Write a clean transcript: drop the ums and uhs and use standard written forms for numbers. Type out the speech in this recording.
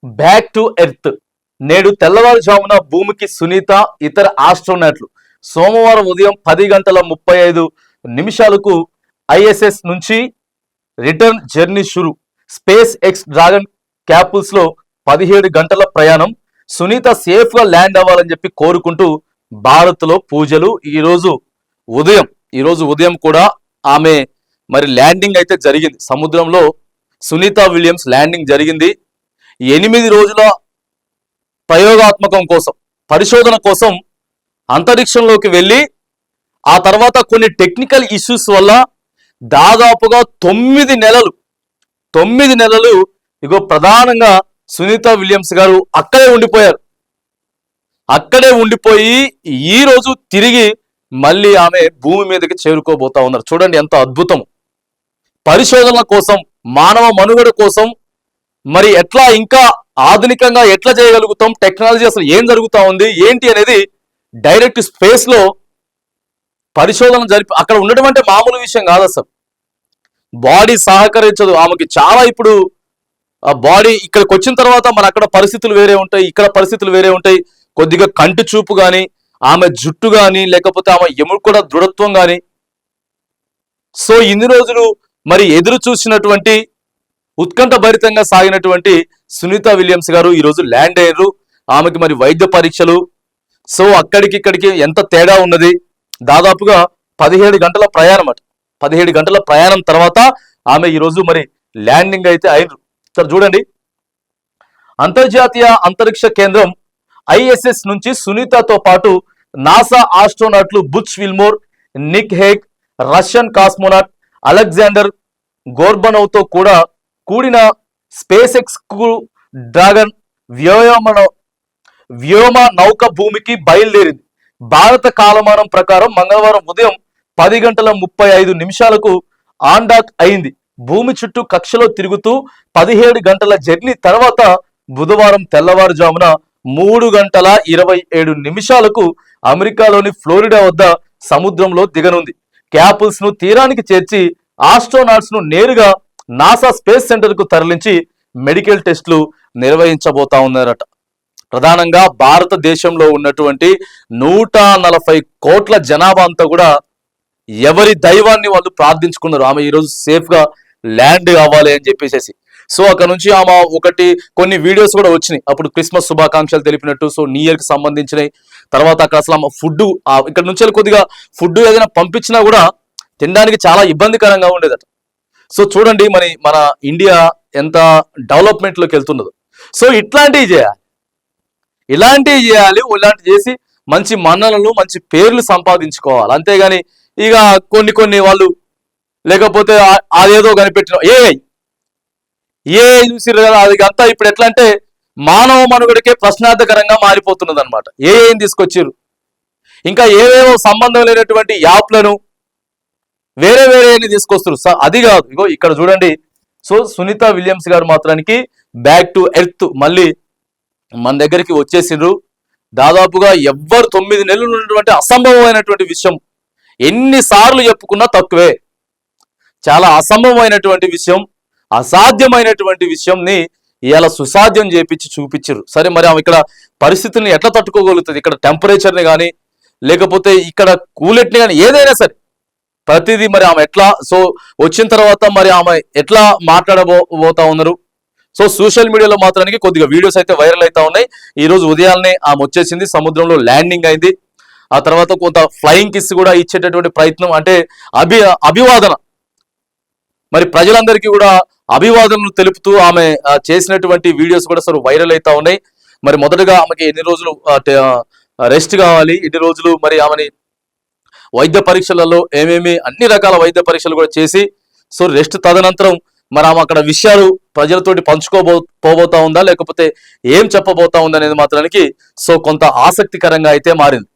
Back to earth. నేడు తెల్లవారుజామున భూమికి సునీత, ఇతర ఆస్ట్రోనాట్లు సోమవారం ఉదయం 10:35 ఐఎస్ఎస్ నుంచి రిటర్న్ జర్నీ షురు. స్పేస్ ఎక్స్ డ్రాగన్ క్యాపుల్స్ లో 17 గంటల ప్రయాణం. సునీత సేఫ్ గా ల్యాండ్ అవ్వాలని చెప్పి కోరుకుంటూ భారత్ లో పూజలు. ఈ రోజు ఉదయం కూడా ఆమె మరి ల్యాండింగ్ అయితే జరిగింది సముద్రంలో. సునీత విలియమ్స్ ల్యాండింగ్ జరిగింది. 8 రోజుల ప్రయోగాత్మకం కోసం, పరిశోధన కోసం అంతరిక్షంలోకి వెళ్ళి ఆ తర్వాత కొన్ని టెక్నికల్ ఇష్యూస్ వల్ల దాదాపుగా 9 నెలలు ఇగో ప్రధానంగా సునీత విలియమ్స్ గారు అక్కడే ఉండిపోయి ఈ రోజు తిరిగి మళ్ళీ ఆమె భూమి మీదకి చేరుకోబోతా ఉన్నారు. చూడండి ఎంత అద్భుతం. పరిశోధన కోసం, మానవ మనుగడ కోసం మరి ఎట్లా ఇంకా ఆధునికంగా ఎట్లా చేయగలుగుతాం, టెక్నాలజీ అసలు ఏం జరుగుతా ఉంది ఏంటి అనేది డైరెక్ట్ స్పేస్ లో పరిశోధన జరిపి అక్కడ ఉండడం అంటే మామూలు విషయం కాదు. అసలు బాడీ సహకరించదు ఆమెకి చాలా. ఇప్పుడు ఆ బాడీ ఇక్కడికి వచ్చిన తర్వాత మన అక్కడ పరిస్థితులు వేరే ఉంటాయి, ఇక్కడ పరిస్థితులు వేరే ఉంటాయి. కొద్దిగా కంటి చూపు కానీ, ఆమె జుట్టు కానీ, లేకపోతే ఆమె ఎముకల దృఢత్వం కానీ. సో ఇన్ని రోజులు మరి ఎదురు చూసినటువంటి, ఉత్కంఠభరితంగా సాగినటువంటి సునీత విలియమ్స్ గారు ఈరోజు ల్యాండ్ అయ్యారు. ఆమెకి మరి వైద్య పరీక్షలు. సో అక్కడికి ఇక్కడికి ఎంత తేడా ఉన్నది. దాదాపుగా 17 గంటల ప్రయాణం 17 గంటల ప్రయాణం తర్వాత ఆమె ఈరోజు మరి ల్యాండింగ్ అయితే అయినరు. సార్ చూడండి, అంతర్జాతీయ అంతరిక్ష కేంద్రం ఐఎస్ఎస్ నుంచి సునీతతో పాటు నాసా ఆస్ట్రోనాట్లు Butch Wilmore, Nick Hague, Russian cosmonaut Alexander Gorbunov తో కూడిన స్పేస్ ఎక్స్ డ్రాగన్ వ్యోమ నౌక భూమికి బయలుదేరింది. భారత కాలమానం ప్రకారం మంగళవారం ఉదయం 10:35 ఆన్డాక్ అయింది. భూమి చుట్టూ కక్షలో తిరుగుతూ 17 గంటల జర్నీ తర్వాత బుధవారం తెల్లవారుజామున 3:27 అమెరికాలోని ఫ్లోరిడా వద్ద సముద్రంలో దిగనుంది. క్యాపుల్స్ ను తీరానికి చేర్చి ఆస్ట్రోనాట్స్ ను నేరుగా నాసా స్పేస్ సెంటర్ కు తరలించి మెడికల్ టెస్టులు నిర్వహించబోతా ఉన్నారట. ప్రధానంగా భారతదేశంలో ఉన్నటువంటి 140 కోట్ల జనాభా అంతా కూడా ఎవరి దైవాన్ని వాళ్ళు ప్రార్థించుకున్నారు. ఆమె ఈరోజు సేఫ్ గా ల్యాండ్ అవ్వాలి అని చెప్పేసి. సో అక్కడ నుంచి ఆమె కొన్ని వీడియోస్ కూడా వచ్చినాయి. అప్పుడు క్రిస్మస్ శుభాకాంక్షలు తెలిపినట్టు. సో న్యూ ఇయర్ కి సంబంధించినవి. తర్వాత అక్కడ అసలు ఆమె ఫుడ్ ఇక్కడ నుంచి కొద్దిగా ఫుడ్ ఏదైనా పంపించినా కూడా తినడానికి చాలా ఇబ్బందికరంగా ఉండేదట. సో చూడండి మన ఇండియా ఎంత డెవలప్మెంట్ లోకి వెళ్తున్నదో. సో ఇట్లాంటివి చేయాలి, ఇలాంటివి చేసి మంచి మన్ననలు, మంచి పేర్లు సంపాదించుకోవాలి. అంతేగాని ఇక కొన్ని వాళ్ళు లేకపోతే అదేదో కనిపెట్టిన ఏ చూసిరు కదా, అది అంతా ఇప్పుడు ఎట్లా అంటే మానవ మనుగడకే ప్రశ్నార్థకరంగా మారిపోతున్నది అనమాట. ఏం తీసుకొచ్చిర్రు, ఇంకా ఏవేవో సంబంధం లేనటువంటి యాప్లను వేరే తీసుకొస్తారు. అది కాదు, ఇగో ఇక్కడ చూడండి. సో సునీత విలియమ్స్ గారు మాత్రానికి బ్యాక్ టు ఎర్త్ మళ్ళీ మన దగ్గరికి వచ్చేసిండ్రు. దాదాపుగా 9 నెలలు ఉన్నటువంటి అసంభవమైనటువంటి విషయం, ఎన్నిసార్లు చెప్పుకున్నా తక్కువే. చాలా అసంభవమైనటువంటి విషయం, అసాధ్యమైనటువంటి విషయంని ఇలా సుసాధ్యం చేపించి చూపించారు. సరే మరి ఆమె ఇక్కడ పరిస్థితుల్ని ఎట్లా తట్టుకోగలుగుతుంది, ఇక్కడ టెంపరేచర్ని కానీ లేకపోతే ఇక్కడ కూలెట్ని కానీ ఏదైనా సరే ప్రతిదీ మరి ఆమె ఎట్లా. సో వచ్చిన తర్వాత మరి ఆమె ఎట్లా మాట్లాడబోతా ఉన్నారు. సో సోషల్ మీడియాలో మాత్రానికి కొద్దిగా వీడియోస్ అయితే వైరల్ అవుతా ఉన్నాయి. ఈ రోజు ఉదయాన్నే ఆమె వచ్చేసింది, సముద్రంలో ల్యాండింగ్ అయింది. ఆ తర్వాత కొంత ఫ్లయింగ్ కిస్ కూడా ఇచ్చేటటువంటి ప్రయత్నం, అంటే అభివాదన, మరి ప్రజలందరికీ కూడా అభివాదనలు తెలుపుతూ ఆమె చేసినటువంటి వీడియోస్ కూడా అసలు వైరల్ అవుతా ఉన్నాయి. మరి మొదటగా ఆమెకి ఎన్ని రోజులు రెస్ట్ కావాలి, ఎన్ని రోజులు మరి ఆమెని వైద్య పరీక్షలలో అన్ని రకాల వైద్య పరీక్షలు కూడా చేసి సో రెస్ట్ తదనంతరం మరి ఆమె అక్కడ విషయాలు ప్రజలతోటి పోబోతా ఉందా లేకపోతే ఏం చెప్పబోతా ఉందా అనేది మాత్రానికి సో కొంత ఆసక్తికరంగా అయితే మారింది.